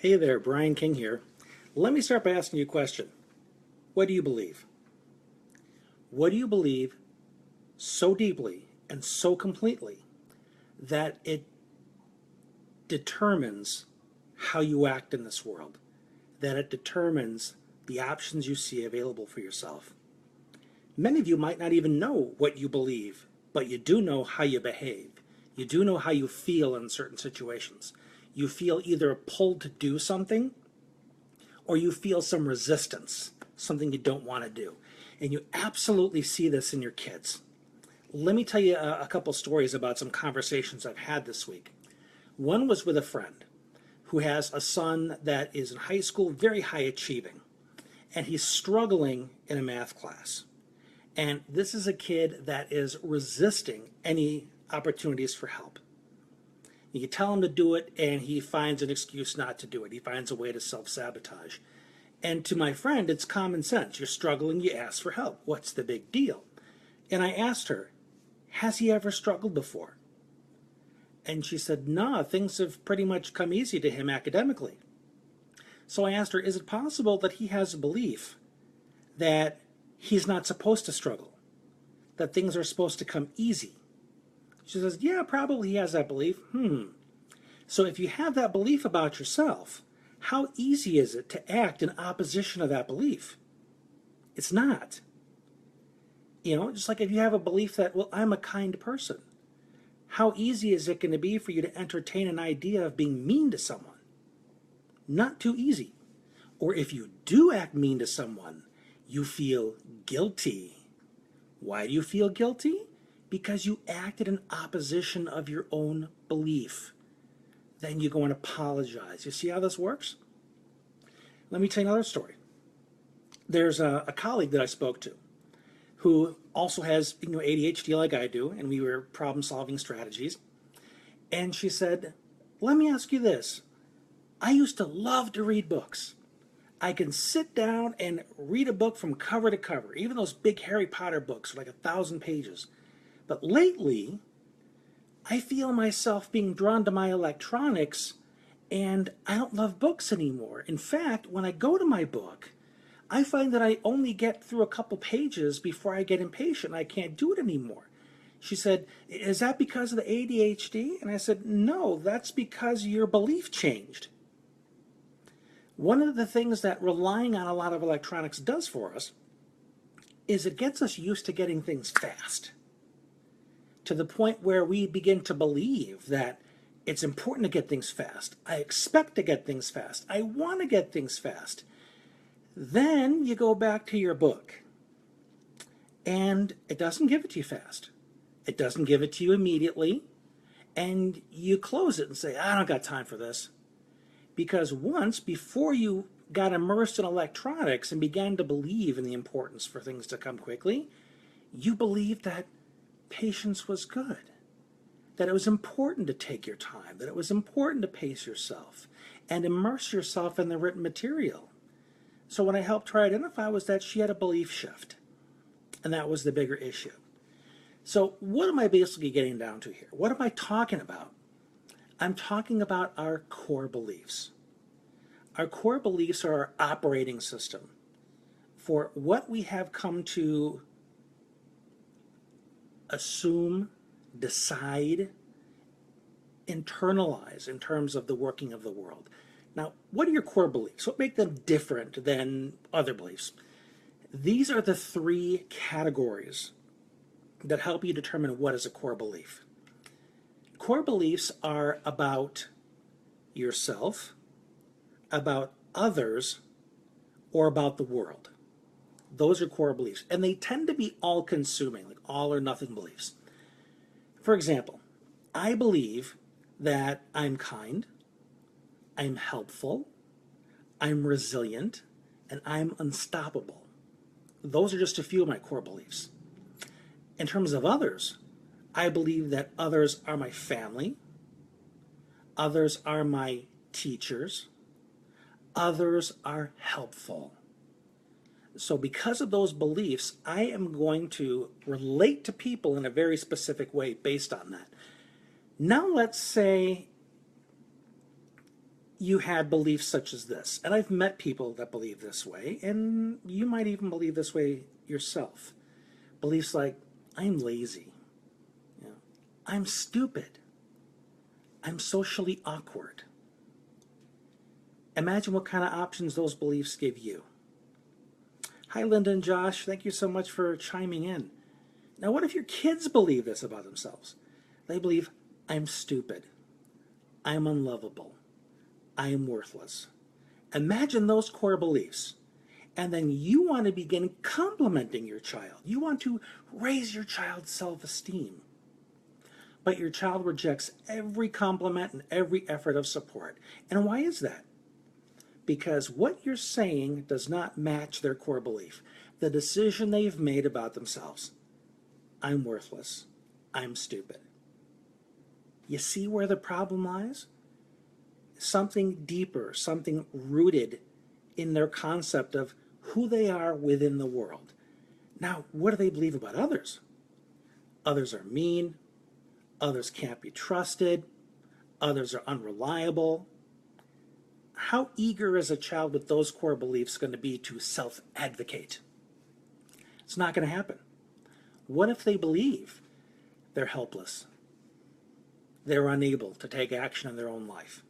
Hey there, Brian King here. Let me start by asking you a question. What do you believe? What do you believe so deeply and so completely that it determines how you act in this world, that it determines the options you see available for yourself? Many of you might not even know what you believe, but you do know how you behave. You do know how you feel in certain situations. You feel either pulled to do something or you feel some resistance, something you don't want to do. And you absolutely see this in your kids. Let me tell you a couple stories about some conversations I've had this week. One was with a friend who has a son that is in high school, very high achieving, and he's struggling in a math class. And this is a kid that is resisting any opportunities for help. You tell him to do it, and he finds an excuse not to do it. He finds a way to self-sabotage. And to my friend, it's common sense. You're struggling, you ask for help. What's the big deal? And I asked her, has he ever struggled before? And she said, no, things have pretty much come easy to him academically. So I asked her, is it possible that he has a belief that he's not supposed to struggle, that things are supposed to come easy? She says, yeah, probably he has that belief. So if you have that belief about yourself, how easy is it to act in opposition of that belief? It's not. Just like if you have a belief that, well, I'm a kind person, how easy is it going to be for you to entertain an idea of being mean to someone? Not too easy. Or if you do act mean to someone, you feel guilty. Why do you feel guilty? Because you acted in opposition of your own belief. Then you go and apologize. You see how this works? Let me tell you another story. There's a colleague that I spoke to who also has ADHD like I do, and we were problem-solving strategies. And she said, let me ask you this. I used to love to read books. I can sit down and read a book from cover to cover, even those big Harry Potter books, like 1,000 pages. But lately, I feel myself being drawn to my electronics, and I don't love books anymore. In fact, when I go to my book, I find that I only get through a couple pages before I get impatient. I can't do it anymore. She said, is that because of the ADHD? And I said, no, that's because your belief changed. One of the things that relying on a lot of electronics does for us is it gets us used to getting things fast, to the point where we begin to believe that it's important to get things fast. I expect to get things fast. I want to get things fast. Then you go back to your book, and it doesn't give it to you fast. It doesn't give it to you immediately, and you close it and say, I don't got time for this. Because once, before you got immersed in electronics and began to believe in the importance for things to come quickly, you believed that patience was good, that it was important to take your time, that it was important to pace yourself and immerse yourself in the written material. So what I helped her identify was that she had a belief shift, and that was the bigger issue. So what am I basically getting down to here? What am I talking about? I'm talking about our core beliefs. Our core beliefs are our operating system for what we have come to assume, decide, internalize in terms of the working of the world. Now, what are your core beliefs? What make them different than other beliefs? These are the three categories that help you determine what is a core belief. Core beliefs are about yourself, about others, or about the world. Those are core beliefs, and they tend to be all-consuming, like all or nothing beliefs. For example, I believe that I'm kind, I'm helpful, I'm resilient, and I'm unstoppable. Those are just a few of my core beliefs. In terms of others, I believe that others are my family, others are my teachers, others are helpful. So because of those beliefs, I am going to relate to people in a very specific way based on that. Now let's say you had beliefs such as this, and I've met people that believe this way, and you might even believe this way yourself. Beliefs like, I'm lazy, you know, I'm stupid, I'm socially awkward. Imagine what kind of options those beliefs give you. Hi, Linda and Josh. Thank you so much for chiming in. Now, what if your kids believe this about themselves? They believe, I'm stupid, I'm unlovable, I am worthless. Imagine those core beliefs. And then you want to begin complimenting your child. You want to raise your child's self-esteem. But your child rejects every compliment and every effort of support. And why is that? Because what you're saying does not match their core belief, the decision they've made about themselves. I'm worthless. I'm stupid. You see where the problem lies? Something deeper, something rooted in their concept of who they are within the world. Now, what do they believe about others? Others are mean. Others can't be trusted. Others are unreliable. How eager is a child with those core beliefs going to be to self-advocate? It's not going to happen. What if they believe they're helpless? They're unable to take action in their own life.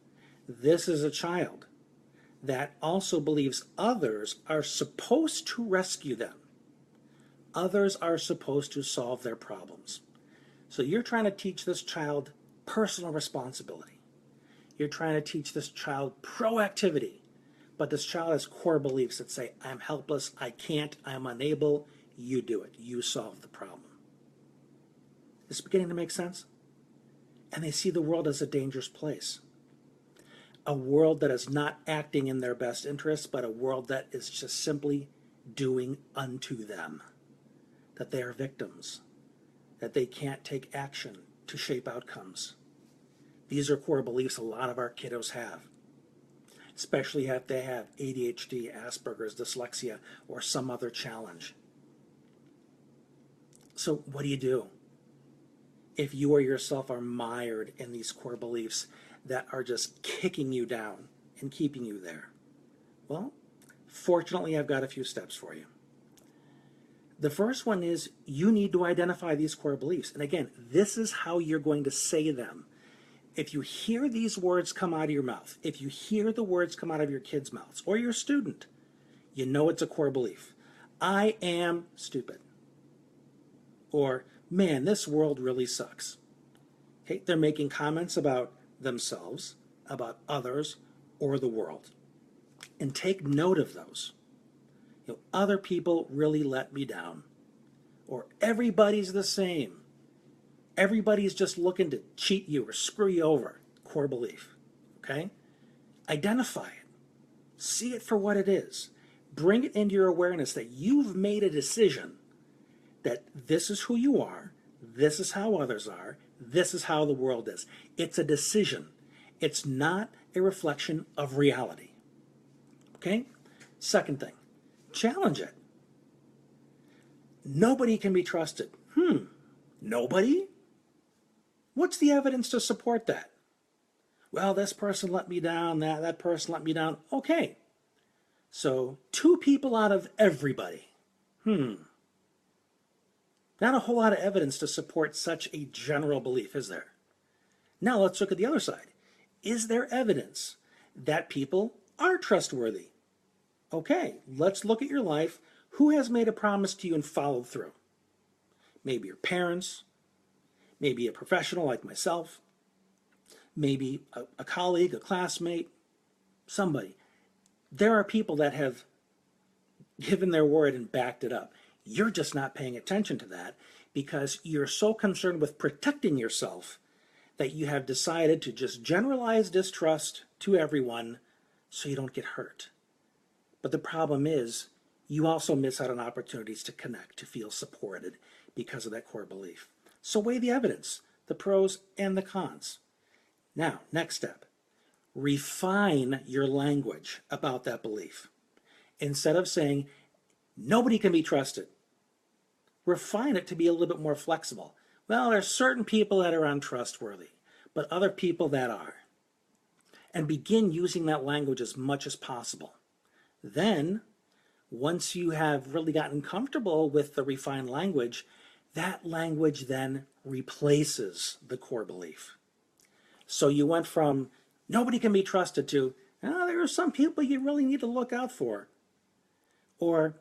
This is a child that also believes others are supposed to rescue them. Others are supposed to solve their problems. So you're trying to teach this child personal responsibility. You're trying to teach this child proactivity. But this child has core beliefs that say, I'm helpless, I can't, I'm unable, you do it, you solve the problem. Is this beginning to make sense? And they see the world as a dangerous place. A world that is not acting in their best interests, but a world that is just simply doing unto them. That they are victims. That they can't take action to shape outcomes. These are core beliefs a lot of our kiddos have. Especially if they have ADHD, Asperger's, dyslexia, or some other challenge. So what do? If you or yourself are mired in these core beliefs that are just kicking you down and keeping you there? Well, fortunately, I've got a few steps for you. The first one is you need to identify these core beliefs. And again, this is how you're going to say them. If you hear these words come out of your mouth, if you hear the words come out of your kids' mouths or your student, you know it's a core belief. I am stupid. Or, man, this world really sucks. Okay, they're making comments about themselves, about others, or the world. And take note of those. Other people really let me down. Or everybody's the same. Everybody's just looking to cheat you or screw you over. Core belief. Okay? Identify it. See it for what it is. Bring it into your awareness that you've made a decision that this is who you are, this is how others are, this is how the world is. It's a decision. It's not a reflection of reality. Okay? Second thing, challenge it. Nobody can be trusted. Nobody? What's the evidence to support that? Well, this person let me down, that person let me down. Okay. So 2 people out of everybody. Not a whole lot of evidence to support such a general belief, is there? Now let's look at the other side. Is there evidence that people are trustworthy? Okay, let's look at your life. Who has made a promise to you and followed through? Maybe your parents, maybe a professional like myself, maybe a colleague, a classmate, somebody. There are people that have given their word and backed it up. You're just not paying attention to that because you're so concerned with protecting yourself that you have decided to just generalize distrust to everyone so you don't get hurt. But the problem is you also miss out on opportunities to connect, to feel supported because of that core belief. So weigh the evidence, the pros and the cons. Now, next step, refine your language about that belief. Instead of saying, nobody can be trusted, refine it to be a little bit more flexible. Well, there's certain people that are untrustworthy, but other people that are. and begin using that language as much as possible. Then, once you have really gotten comfortable with the refined language, that language then replaces the core belief. So you went from nobody can be trusted to, oh, there are some people you really need to look out for. Or,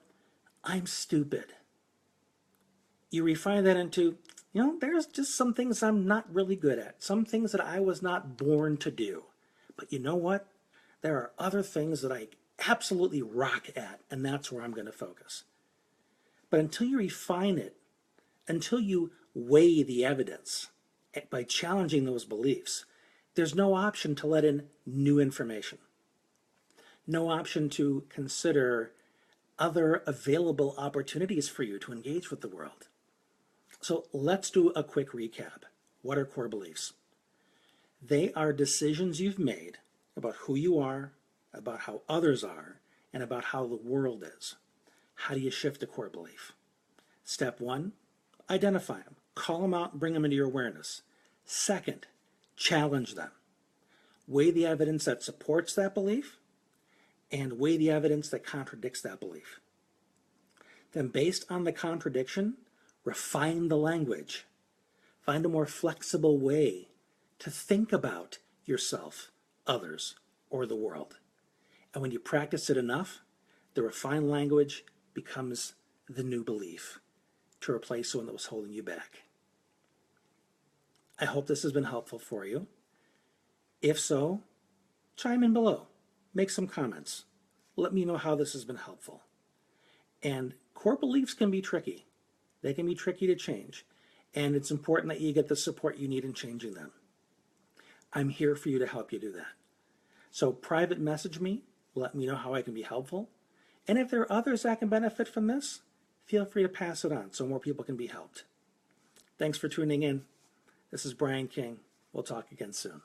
I'm stupid. You refine that into, there's just some things I'm not really good at, some things that I was not born to do. But you know what? There are other things that I absolutely rock at, and that's where I'm going to focus. But until you refine it, until you weigh the evidence by challenging those beliefs, there's no option to let in new information. No option to consider other available opportunities for you to engage with the world. So let's do a quick recap. What are core beliefs? They are decisions you've made about who you are, about how others are, and about how the world is. How do you shift a core belief? Step 1, identify them. Call them out and bring them into your awareness. Second, challenge them. Weigh the evidence that supports that belief and weigh the evidence that contradicts that belief. Then based on the contradiction, refine the language. Find a more flexible way to think about yourself, others, or the world. And when you practice it enough, the refined language becomes the new belief to replace the one that was holding you back. I hope this has been helpful for you. If so, chime in below. Make some comments. Let me know how this has been helpful. And core beliefs can be tricky. They can be tricky to change. And it's important that you get the support you need in changing them. I'm here for you to help you do that. So private message me. Let me know how I can be helpful. And if there are others that can benefit from this, feel free to pass it on so more people can be helped. Thanks for tuning in. This is Brian King. We'll talk again soon.